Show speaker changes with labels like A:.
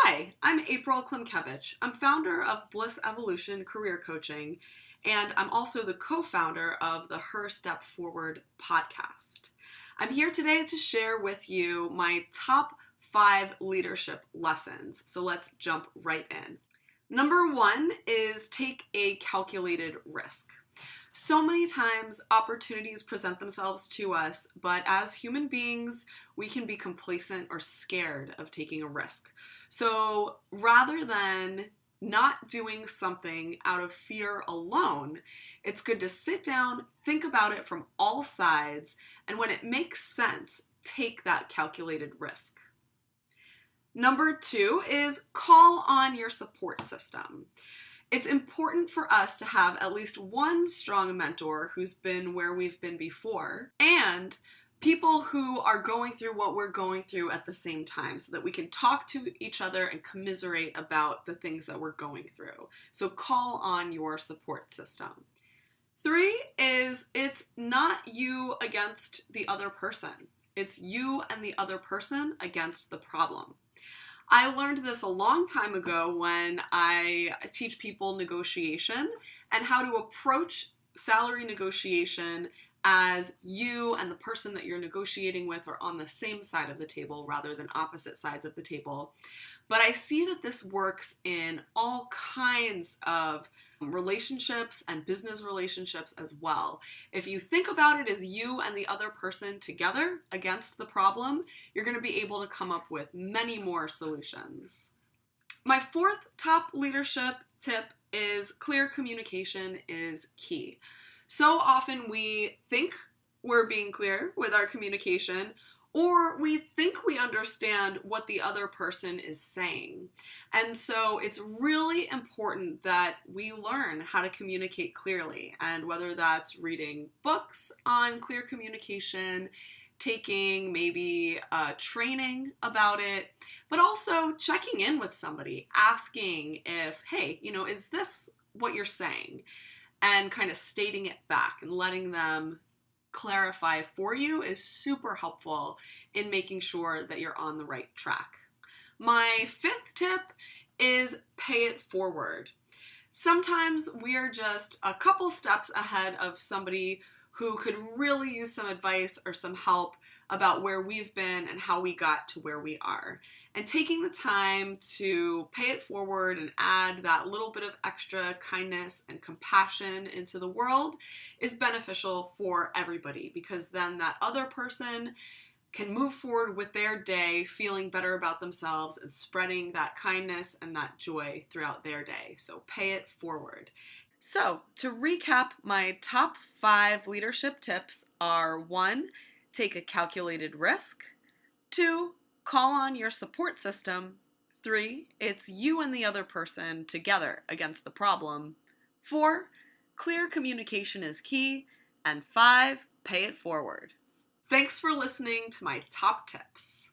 A: Hi, I'm April Klimkevich. I'm founder of Bliss Evolution Career Coaching, and I'm also the co-founder of the Her Step Forward podcast. I'm here today to share with you my top 5 leadership lessons. So let's jump right in. Number 1 is take a calculated risk. So many times opportunities present themselves to us, but as human beings, we can be complacent or scared of taking a risk. So rather than not doing something out of fear alone, it's good to sit down, think about it from all sides, and when it makes sense, take that calculated risk. Number 2 is call on your support system. It's important for us to have at least one strong mentor who's been where we've been before, and people who are going through what we're going through at the same time so that we can talk to each other and commiserate about the things that we're going through. So call on your support system. 3 is it's not you against the other person. It's you and the other person against the problem. I learned this a long time ago when I teach people negotiation and how to approach salary negotiation as you and the person that you're negotiating with are on the same side of the table rather than opposite sides of the table. But I see that this works in all kinds of relationships and business relationships as well. If you think about it as you and the other person together against the problem, you're going to be able to come up with many more solutions. My 4th top leadership tip is clear communication is key. So often we think we're being clear with our communication, or we think we understand what the other person is saying. And so it's really important that we learn how to communicate clearly. And whether that's reading books on clear communication, taking maybe training about it, but also checking in with somebody, asking if, hey, is this what you're saying? And kind of stating it back and letting them clarify for you is super helpful in making sure that you're on the right track. My 5th tip is pay it forward. Sometimes we are just a couple steps ahead of somebody who could really use some advice or some help about where we've been and how we got to where we are. And taking the time to pay it forward and add that little bit of extra kindness and compassion into the world is beneficial for everybody, because then that other person can move forward with their day feeling better about themselves and spreading that kindness and that joy throughout their day. So pay it forward. So to recap, my top 5 leadership tips are: 1, take a calculated risk. 2, call on your support system. 3, it's you and the other person together against the problem. 4, clear communication is key. And 5, pay it forward. Thanks for listening to my top tips.